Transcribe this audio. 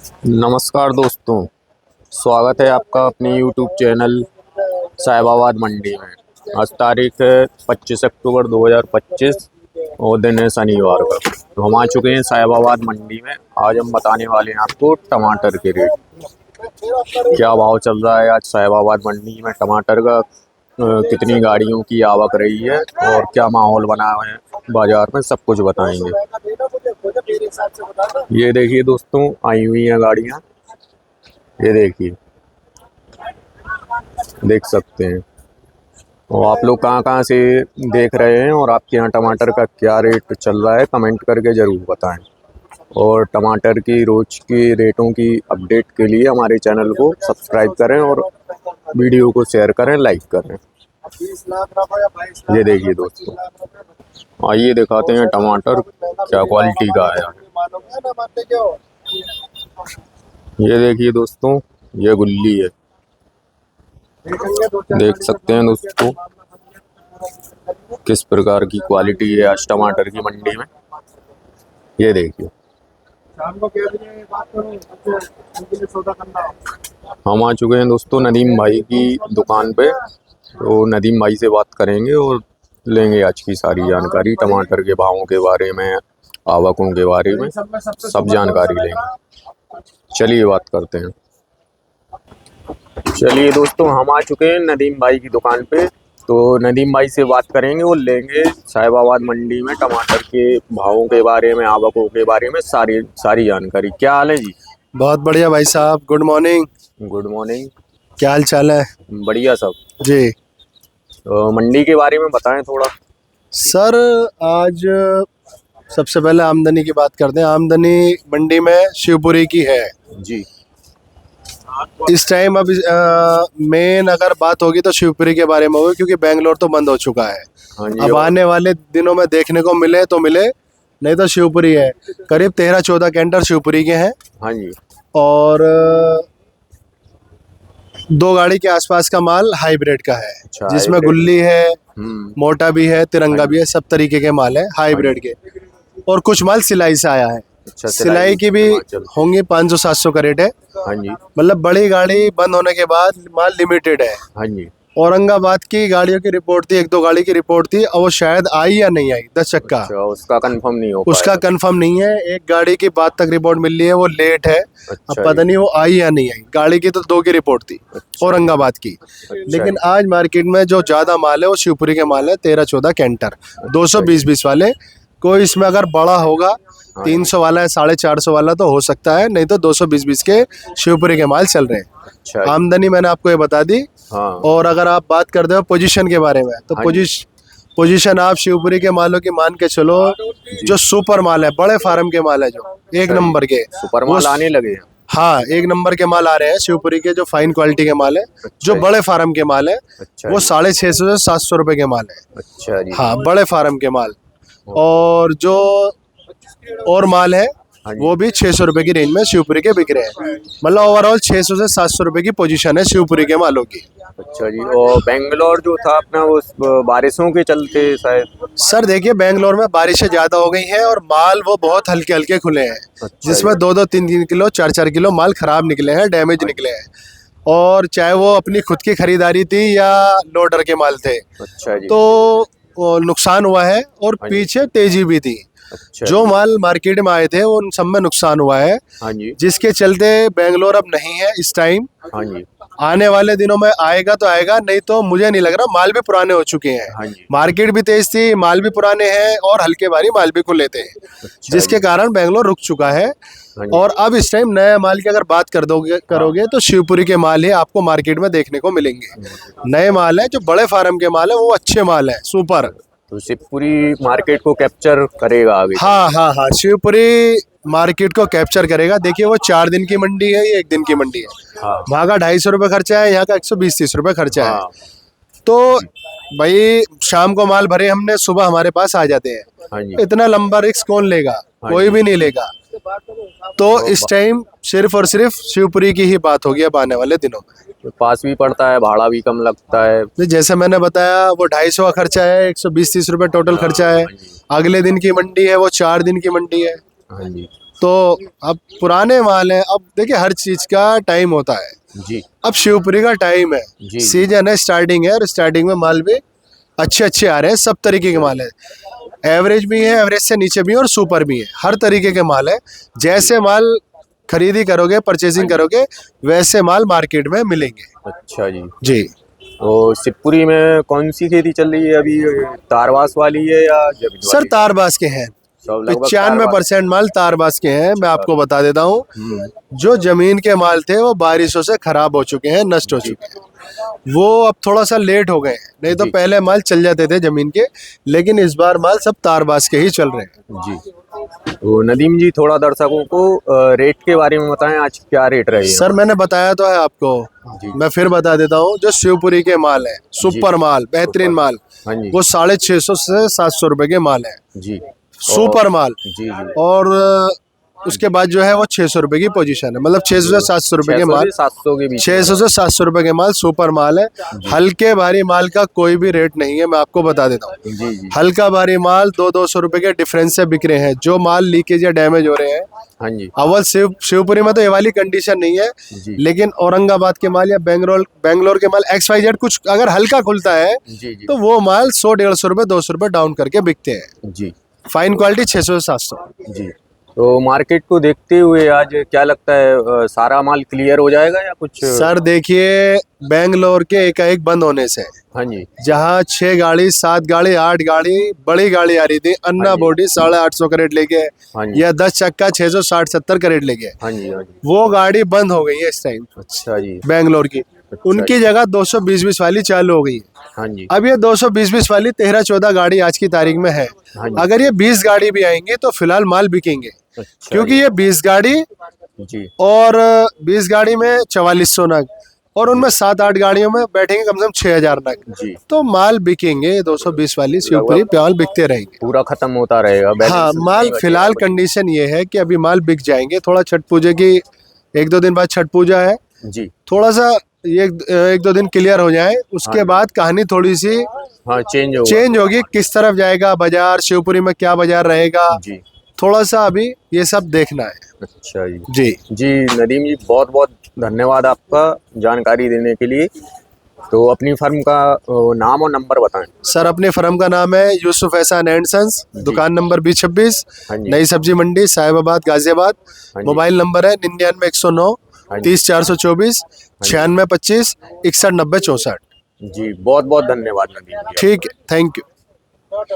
नमस्कार दोस्तों, स्वागत है आपका अपने YouTube चैनल साहिबाबाद मंडी में। आज तारीख है 25 अक्टूबर 2025 और दिन है शनिवार का। तो हम आ चुके हैं साहिबाबाद मंडी में। आज हम बताने वाले हैं आपको टमाटर के रेट, क्या भाव चल रहा है आज साहिबाबाद मंडी में टमाटर का, कितनी गाड़ियों की आवक रही है और क्या माहौल बना है बाजार में, सब कुछ बताएंगे। ये देखिए दोस्तों, आई हुई हैं गाड़ियाँ, ये देखिए, देख सकते हैं। और आप लोग कहाँ से देख रहे हैं और आपके यहाँ टमाटर का क्या रेट चल रहा है, कमेंट करके ज़रूर बताएं। और टमाटर की रोज की रेटों की अपडेट के लिए हमारे चैनल को सब्सक्राइब करें और वीडियो को शेयर करें, लाइक करें। ये देखिए दोस्तों, आइए दिखाते हैं टमाटर क्या क्वालिटी का आया है। ये देखिए दोस्तों, ये गुल्ली है, देख सकते हैं दोस्तों किस प्रकार की क्वालिटी है आज टमाटर की मंडी में। ये देखिए, हम आ चुके हैं दोस्तों नदीम भाई की दुकान पे। तो नदीम भाई से बात करेंगे और लेंगे आज की सारी जानकारी, टमाटर के भावों के बारे में, आवकों के बारे में, सब जानकारी लेंगे। चलिए बात करते हैं। चलिए दोस्तों, हम आ चुके हैं नदीम भाई की दुकान पे। तो नदीम भाई से बात करेंगे और लेंगे साहिबाबाद मंडी में टमाटर के भावों के बारे में, आवकों के बारे में सारी जानकारी। क्या हाल है जी? बहुत बढ़िया भाई साहब, गुड मॉर्निंग। Good morning. क्या हाल चाल है? बढ़िया सब जी तो मंडी के बारे में बताएं थोड़ा। सर, आज सबसे पहले आमदनी की बात करते हैं। आमदनी मंडी में शिवपुरी की है जी। इस टाइम। अब मेन अगर बात होगी तो शिवपुरी के बारे में होगी, क्योंकि बेंगलोर तो बंद हो चुका है। हाँ जी। अब आने वाले दिनों में देखने को मिले तो मिले, नहीं तो शिवपुरी है। करीब 13-14 कैंटर शिवपुरी के हैं। हाँ जी। और 2 गाड़ी के आसपास का माल हाइब्रिड का है। अच्छा, जिसमें हाइब्रिड। गुल्ली है, मोटा भी है, तिरंगा भी है, सब तरीके के माल है हाइब्रिड के। और कुछ माल सिलाई से आया है। अच्छा, सिलाई की भी होंगी 500-700 का रेट है। हाँ जी। मतलब बड़ी गाड़ी बंद होने के बाद माल लिमिटेड है। हाँ जी। औरंगाबाद की गाड़ियों की रिपोर्ट थी, 1-2 गाड़ी की रिपोर्ट थी, और वो शायद आई या नहीं आई 10 चक्का। अच्छा, उसका कंफर्म नहीं हो उसका कंफर्म नहीं है। एक गाड़ी की बाद तक रिपोर्ट मिल रही है, वो लेट है। अब पता नहीं वो आई या नहीं आई। गाड़ी की तो 2 की रिपोर्ट थी, औरंगाबाद की। लेकिन आज मार्केट में जो ज्यादा माल है वो शिवपुरी के माल है, 13-14 कैंटर 220-20 वाले। कोई इसमें अगर बड़ा होगा 300 वाला है, 450 वाला तो हो सकता है, नहीं तो 220-20 के शिवपुरी के माल चल रहे हैं। अच्छा। आमदनी मैंने आपको ये बता दी। हाँ। और अगर आप बात करते हो पोजीशन के बारे में, तो पोजीशन आप शिवपुरी के मालों की मान के चलो। जो सुपर माल है, बड़े फार्म के माल है, जो 1 नंबर के सुपर माल आने लगे हैं। हाँ, 1 नंबर के माल आ रहे हैं शिवपुरी के, जो फाइन क्वालिटी के माल है। जो बड़े फार्म के माल है, वो 650 से 700 रुपए के माल है। अच्छा जी। हाँ, बड़े फार्म के माल। और जो और माल है वो भी 600 रुपए की रेंज में शिवपुरी के बिक रहे हैं। मतलब ओवरऑल 600 से 700 रुपए की पोजीशन है शिवपुरी के मालों की। अच्छा जी। और बेंगलोर जो था अपना, वो बारिशों के चलते शायद। सर देखिए, बेंगलोर में बारिशें ज्यादा हो गई हैं और माल वो बहुत हल्के हल्के खुले हैं। अच्छा, जिसमें 2-2, 3-3 किलो, 4-4 किलो माल खराब निकले हैं, डैमेज निकले हैं। और चाहे वो अपनी खुद की खरीदारी थी या लोडर के माल थे। अच्छा जी। तो नुकसान हुआ है और पीछे तेजी भी थी। अच्छा। जो माल मार्केट में आए थे वो उन सब में नुकसान हुआ है। हाँ जी। जिसके चलते बेंगलोर अब नहीं है इस टाइम। हाँ जी। आने वाले दिनों में आएगा तो आएगा, नहीं तो मुझे नहीं लग रहा। माल भी पुराने हो चुके हैं। हाँ जी। मार्केट भी तेज थी, माल भी पुराने हैं और हल्के भारी माल भी खुले थे। अच्छा जिसके कारण बेंगलोर रुक चुका है। और अब इस टाइम नए माल की अगर बात करोगे तो शिवपुरी के माल ही आपको मार्केट में देखने को मिलेंगे। नए माल है, जो बड़े फार्म के माल है, वो अच्छे माल है, सुपर। तो शिवपुरी मार्केट को कैप्चर करेगा आगे। हाँ, शिवपुरी मार्केट को कैप्चर करेगा। देखिए, वो 4 दिन की मंडी है, ये 1 दिन की मंडी है। हाँ। वहाँ का 250 रुपये खर्चा है, यहाँ का 120-130 रुपये खर्चा है। हाँ। तो भाई शाम को माल भरे हमने, सुबह हमारे पास आ जाते हैं। हाँ जी। इतना लंबा रिस्क कौन लेगा? कोई भी नहीं लेगा। तो इस टाइम सिर्फ और सिर्फ शिवपुरी की ही बात होगी अब आने वाले दिनों में। पास भी पड़ता है, भाड़ा भी कम लगता है। जैसे मैंने बताया, वो 250 का खर्चा है, 120-130 रुपये टोटल खर्चा है। अगले दिन की मंडी है, वो 4 दिन की मंडी है। हाँ जी। तो अब पुराने माल है, अब देखिए हर चीज का टाइम होता है। जी अब शिवपुरी का टाइम है, जी। सीजन है, स्टार्टिंग है, और स्टार्टिंग में माल भी अच्छे अच्छे आ रहे हैं। सब तरीके के माल है, एवरेज भी है, एवरेज से नीचे भी है, और सुपर भी है। हर तरीके के माल है। जैसे माल खरीदी करोगे, परचेजिंग करोगे, वैसे माल मार्केट में मिलेंगे। अच्छा जी। जी तो शिवपुरी में कौन सी खेती चल रही है अभी, तारवास वाली है या जमीन सर, वाली? तारबास के हैं। सब लगभग 95% माल तारबास के हैं। मैं आपको बता देता हूँ, हम्म, जो जमीन के माल थे वो बारिशों से खराब हो चुके हैं, नष्ट हो चुके हैं। वो अब थोड़ा सा लेट हो गए हैं, नहीं तो जी। पहले माल चल जाते थे जमीन के, लेकिन इस बार माल सब तारबास के ही चल रहे हैं। जी। तो नदीम जी, थोड़ा दर्शकों को रेट के बारे में बताएं, आज क्या रेट रहे हैं? सर, मैंने बताया तो है आपको, जी मैं फिर बता देता हूँ। जो शिवपुरी के माल है, सुपर माल, बेहतरीन सुपर। माल, हाँ जी। वो 650 से 700 रुपए के माल है, जी। सुपर माल। जी जी। और उसके बाद जो है वो 600 रुपए की पोजीशन है, मतलब 600 से 700 रुपए के 600 माल, से 700 के बीच 600 से 700 रुपए के माल सुपर माल है। हल्के भारी माल का कोई भी रेट नहीं है, मैं आपको बता देता हूँ। जी जी। हल्का भारी माल 200-200 रुपए के डिफरेंस से बिक रहे हैं। जो माल लीकेज या डैमेज हो रहे हैं, हाँ जी। अव्वल शिवपुरी में तो ये वाली कंडीशन नहीं है, जी लेकिन औरंगाबाद के माल या बेंगलोर के माल XYZ कुछ अगर हल्का खुलता है, जी। जी तो वो माल 100-150 रुपए, 200 रुपए डाउन करके बिकते हैं। जी। फाइन क्वालिटी 600 से 700। जी। तो मार्केट को देखते हुए आज क्या लगता है, सारा माल क्लियर हो जाएगा या कुछ? सर देखिए, बेंगलोर के एकाएक बंद होने से, हाँ जी। जहाँ 6 गाड़ी, 7 गाड़ी, 8 गाड़ी बड़ी गाड़ी आ रही थी, अन्ना हाँ जी। बॉडी 850 कैरेट लेके, हाँ जी। या 10 चक्का 660-70 कैरेट लेके, हाँ जी। हाँ जी। वो गाड़ी बंद हो गई है इस टाइम अच्छा जी। बेंगलोर की। उनकी जगह 220-20 वाली चालू हो गई है। हाँ जी। अब ये 220-20 वाली 13-14 गाड़ी आज की तारीख में है। हाँ जी। अगर ये 20 गाड़ी भी आएंगे तो फिलहाल माल बिकेंगे, अच्छा क्योंकि ये 20 गाड़ी जी। और 20 गाड़ी में 4400 नग, और उनमें 7-8 गाड़ियों में बैठेंगे कम से कम 6000 नग, जी। तो माल बिकेंगे। 220 वाली शिवपुरी माल बिकते रहेंगे। पूरा खत्म होता रहेगा, हाँ, बैलेंस माल नहीं बचेगा फिलहाल बड़ी। कंडीशन ये है कि अभी माल बिक जाएंगे। थोड़ा छठ पूजा की 1-2 दिन बाद छठ पूजा है, जी। थोड़ा सा ये 1-2 दिन क्लियर हो जाए, उसके बाद कहानी थोड़ी सी हाँ, चेंज होगा। चेंज होगी। किस तरफ जाएगा बाजार, शिवपुरी में क्या बाजार रहेगा, जी। थोड़ा सा अभी ये सब देखना है। अच्छा जी। जी जी नदीम जी, बहुत बहुत धन्यवाद आपका जानकारी देने के लिए। तो अपनी फर्म का नाम और नंबर बताएं। सर, अपने फर्म का नाम है यूसुफ एहसान एंड सन्स, दुकान नंबर B26, हाँ जी। नई सब्जी मंडी, साहिबाबाद, गाजियाबाद। हाँ जी। मोबाइल नंबर है 99 109 हाँ जी। 30 424 96 25 61 90 64। जी, बहुत बहुत धन्यवाद नदीम जी। ठीक है, थैंक यू।